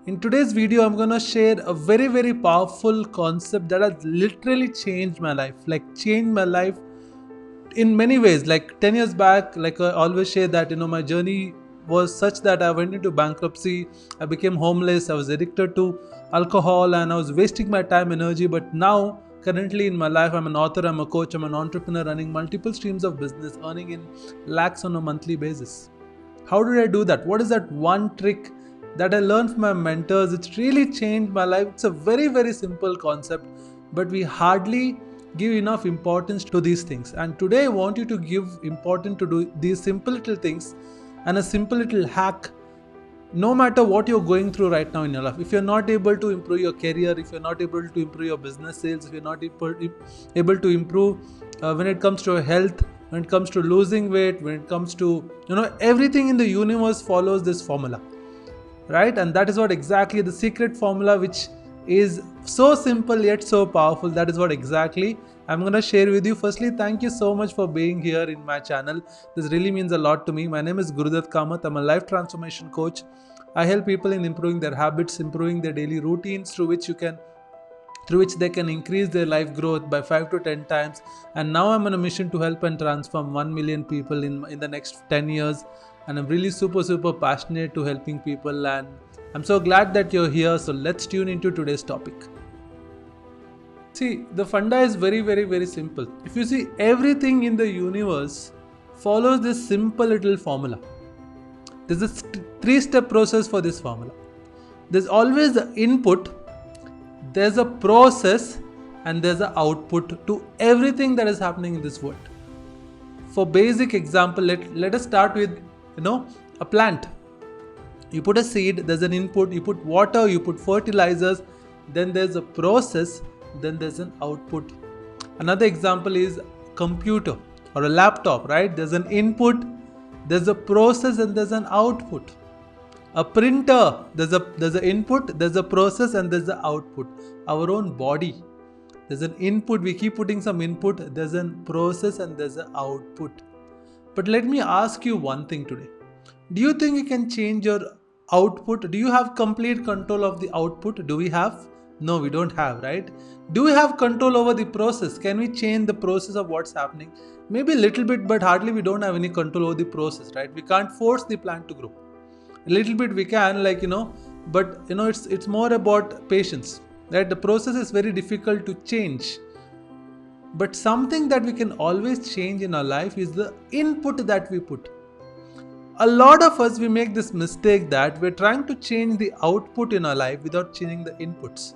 In today's video, I'm gonna share a very powerful concept that has literally changed my life. Changed my life in many ways. Like 10 years back, like I always share that, my journey was such that I went into bankruptcy, I became homeless, I was addicted to alcohol, and I was wasting my time, energy. But now, currently in my life, I'm an author, I'm a coach, I'm an entrepreneur running multiple streams of business, earning in lakhs on a monthly basis. How did I do that? What is that one trick that I learned from my mentors? It's really changed my life. It's a very simple concept, but we hardly give enough importance to these things. And today I want you to give importance to do these simple little things and a simple little hack. No matter what you're going through right now in your life, if you're not able to improve your career, if you're not able to improve your business sales, if you're not able to improve when it comes to your health, when it comes to losing weight, when it comes to, everything in the universe follows this formula, right? And that is what exactly the secret formula, which is so simple yet so powerful. That is what exactly I'm going to share with you. Firstly, thank you so much for being here in my channel. This really means a lot to me. My name is Gurudath. I'm a life transformation coach. I help people in improving their habits, improving their daily routines, through which they can increase their life growth by 5 to 10 times. And now I'm on a mission to help and transform 1 million people in the next 10 years. And I'm really super passionate to helping people, and I'm so glad that you're here. So let's tune into today's topic. See, the funda is very simple. If you see, everything in the universe follows this simple little formula. There's a 3-step process for this formula. There's always the input, there's a process, and there's an output to everything that is happening in this world. For basic example, let us start with, a plant. You put a seed, there's an input, you put water, you put fertilizers, then there's a process, then there's an output. Another example is computer or a laptop, right? There's an input, there's a process, and there's an output. A printer, there's an input, there's a process, and there's an output. Our own body, there's an input, we keep putting some input, there's a process, and there's an output. But let me ask you one thing today. Do you think you can change your output? Do you have complete control of the output? Do we have? No, we don't have, right? Do we have control over the process? Can we change the process of what's happening? Maybe a little bit, but hardly we don't have any control over the process, right? We can't force the plant to grow. A little bit we can, but it's more about patience, right? The process is very difficult to change. But something that we can always change in our life is the input that we put. A lot of us, we make this mistake that we're trying to change the output in our life without changing the inputs.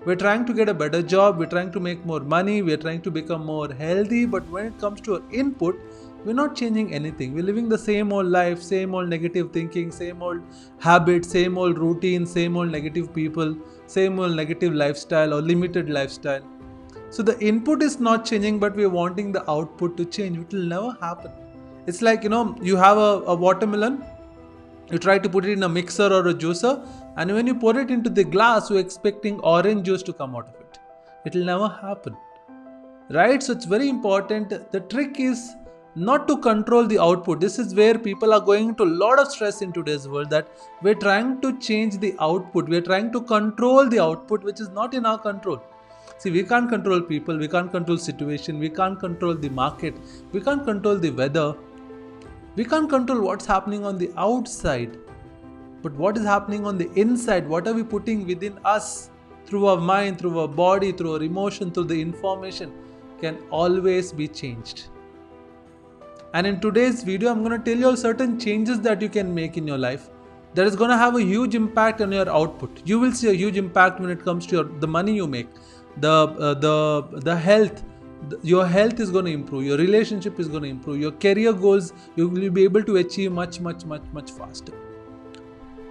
We're trying to get a better job, we're trying to make more money, we're trying to become more healthy, but when it comes to our input, we're not changing anything. We're living the same old life, same old negative thinking, same old habits, same old routine, same old negative people, same old negative lifestyle or limited lifestyle. So the input is not changing, but we're wanting the output to change. It will never happen. It's like, you have a watermelon, you try to put it in a mixer or a juicer, and when you pour it into the glass, you're expecting orange juice to come out of it. It will never happen, right? So it's very important. The trick is not to control the output. This is where people are going into a lot of stress in today's world, that we're trying to change the output. We're trying to control the output, which is not in our control. See, we can't control people, we can't control situation, we can't control the market, we can't control the weather, we can't control what's happening on the outside. But what is happening on the inside, what are we putting within us, through our mind, through our body, through our emotion, through the information, can always be changed. And in today's video, I'm going to tell you certain changes that you can make in your life that is going to have a huge impact on your output. You will see a huge impact when it comes to the money you make, the health. Your health is going to improve, your relationship is going to improve, your career goals you will be able to achieve much faster.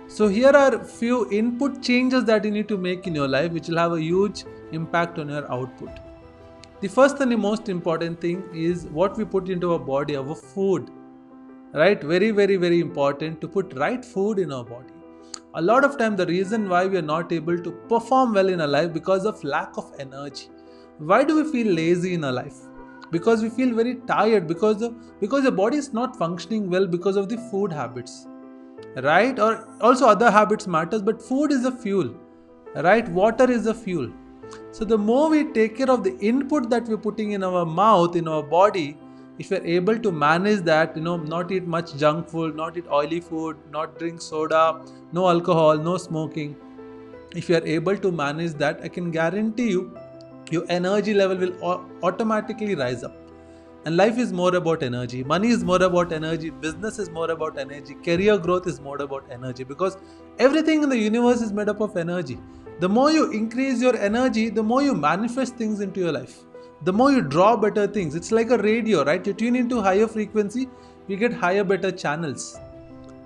So here are a few input changes that you need to make in your life, which will have a huge impact on your output. The first and the most important thing is what we put into our body, our food, right? Very important to put right food in our body. A lot of time, the reason why we are not able to perform well in our life because of lack of energy. Why do we feel lazy in our life? Because we feel very tired, because the body is not functioning well because of the food habits, right? Or also other habits matters, but food is a fuel, right? Water is a fuel. So the more we take care of the input that we're putting in our mouth, in our body, if we're able to manage that, not eat much junk food, not eat oily food, not drink soda, no alcohol, no smoking, if you are able to manage that, I can guarantee you your energy level will automatically rise up. And life is more about energy, money is more about energy, business is more about energy, career growth is more about energy, because everything in the universe is made up of energy. The more you increase your energy, the more you manifest things into your life, the more you draw better things. It's like a radio, right? You tune into higher frequency, you get higher better channels.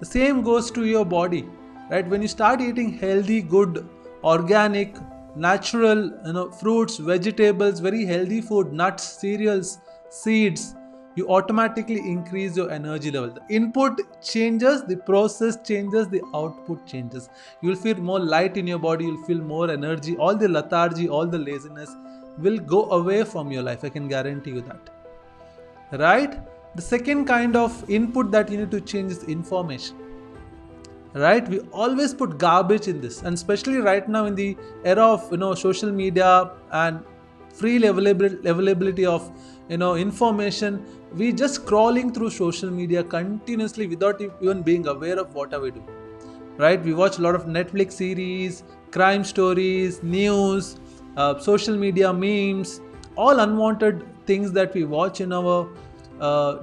The same goes to your body, right? When you start eating healthy, good, organic, natural, fruits, vegetables, very healthy food, nuts, cereals, seeds, you automatically increase your energy level. The input changes, the process changes, the output changes. You'll feel more light in your body, you'll feel more energy, all the lethargy, all the laziness will go away from your life. I can guarantee you that. Right? The second kind of input that you need to change is information. Right? We always put garbage in this, and especially right now in the era of social media and free availability of information, we just scrolling through social media continuously without even being aware of what are we doing. Right? We watch a lot of Netflix series, crime stories, news, social media memes, all unwanted things that we watch in our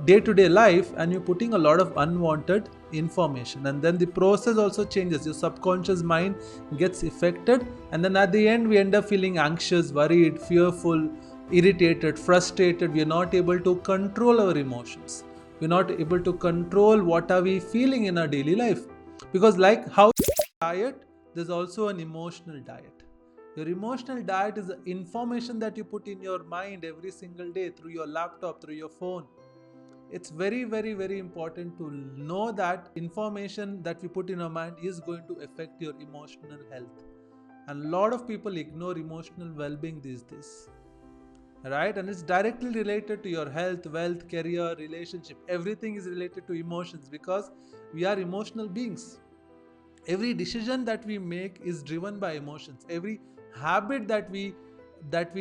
day-to-day life, and you're putting a lot of unwanted information, and then the process also changes. Your subconscious mind gets affected, and then at the end we end up feeling anxious, worried, fearful, irritated, frustrated. We are not able to control our emotions, we're not able to control what are we feeling in our daily life, because like how diet, there's also an emotional diet. Your emotional diet is the information that you put in your mind every single day through your laptop, through your phone. It's very, very, very important to know that information that we put in our mind is going to affect your emotional health. And a lot of people ignore emotional well-being these days. Right? And it's directly related to your health, wealth, career, relationship. Everything is related to emotions because we are emotional beings. Every decision that we make is driven by emotions. Every habit that we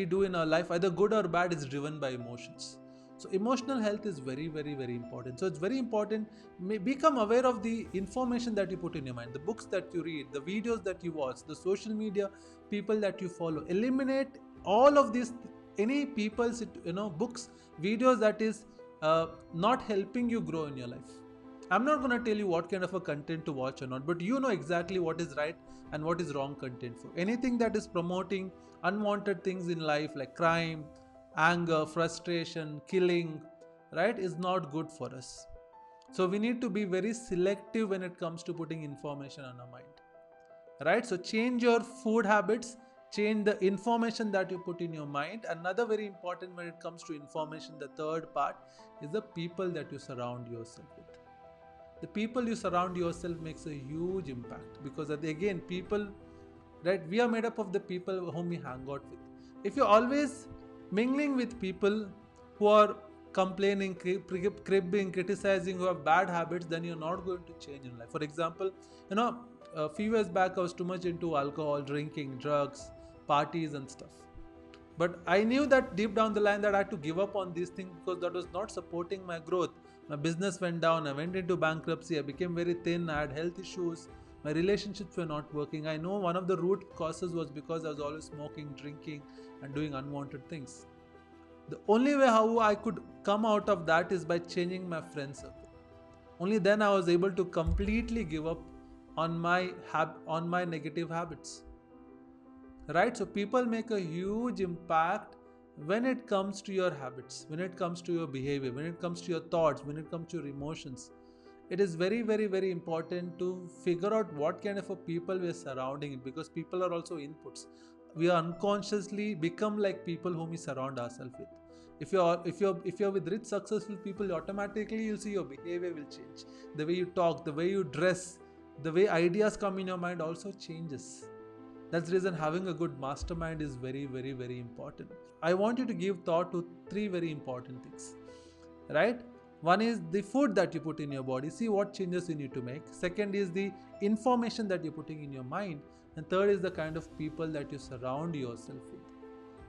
do in our life, either good or bad, is driven by emotions. So emotional health is very, very, very important. So it's very important, become aware of the information that you put in your mind, the books that you read, the videos that you watch, the social media people that you follow. Eliminate all of these, any people's books, videos that is not helping you grow in your life. I'm not going to tell you what kind of a content to watch or not, but you know exactly what is right and what is wrong content for. Anything that is promoting unwanted things in life like crime, anger, frustration, killing, right, is not good for us. So we need to be very selective when it comes to putting information on our mind. Right? So change your food habits, change the information that you put in your mind. Another very important when it comes to information, the third part, is the people that you surround yourself with. The people you surround yourself makes a huge impact, because again, people, right, we are made up of the people whom we hang out with. If you're always mingling with people who are complaining, cribbing, criticizing, who have bad habits, then you're not going to change in life. For example, a few years back I was too much into alcohol, drinking, drugs, parties and stuff. But I knew that deep down the line that I had to give up on these things, because that was not supporting my growth. My business went down, I went into bankruptcy, I became very thin, I had health issues, my relationships were not working. I know one of the root causes was because I was always smoking, drinking, and doing unwanted things. The only way how I could come out of that is by changing my friend circle. Only then I was able to completely give up on my negative habits. Right? So people make a huge impact when it comes to your habits, when it comes to your behavior, when it comes to your thoughts, when it comes to your emotions. It is very, very, very important to figure out what kind of a people we are surrounding it, because people are also inputs. We unconsciously become like people whom we surround ourselves with. If you're with rich, successful people, automatically you'll see your behavior will change. The way you talk, the way you dress, the way ideas come in your mind also changes. That's the reason having a good mastermind is very, very, very important. I want you to give thought to three very important things. Right? One is the food that you put in your body. See what changes you need to make. Second is the information that you're putting in your mind. And third is the kind of people that you surround yourself with.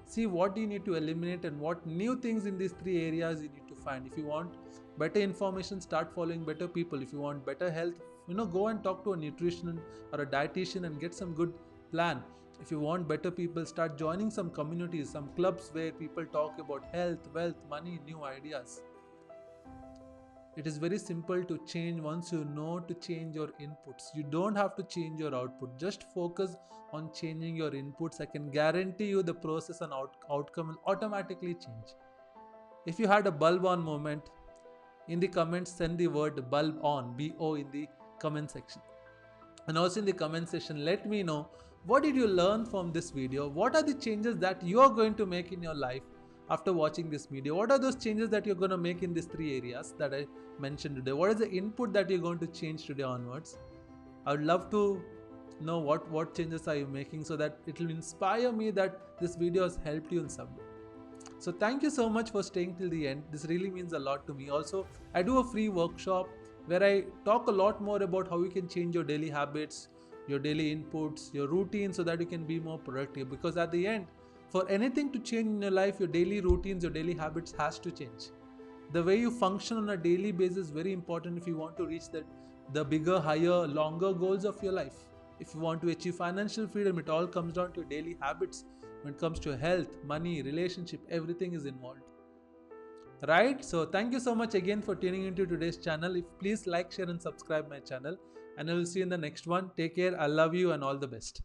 See what you need to eliminate and what new things in these three areas you need to find. If you want better information, start following better people. If you want better health, go and talk to a nutrition or a dietitian and get some good plan. If you want better people, start joining some communities, some clubs where people talk about health, wealth, money, new ideas. It is very simple to change once you know to change your inputs. You don't have to change your output. Just focus on changing your inputs. I can guarantee you the process and outcome will automatically change. If you had a bulb on moment, in the comments send the word bulb on, B-O, in the comment section. And also in the comment section, let me know what did you learn from this video? What are the changes that you are going to make in your life after watching this video? What are those changes that you're going to make in these three areas that I mentioned today? What is the input that you're going to change today onwards? I would love to know what changes are you making, so that it will inspire me that this video has helped you in some way. So thank you so much for staying till the end. This really means a lot to me. Also, I do a free workshop where I talk a lot more about how you can change your daily habits, your daily inputs, your routine, so that you can be more productive. Because at the end, for anything to change in your life, your daily routines, your daily habits has to change. The way you function on a daily basis is very important if you want to reach the bigger, higher, longer goals of your life. If you want to achieve financial freedom, it all comes down to your daily habits. When it comes to health, money, relationship, everything is involved. Right? So thank you so much again for tuning into today's channel. Please like, share and subscribe my channel, and I will see you in the next one. Take care. I love you and all the best.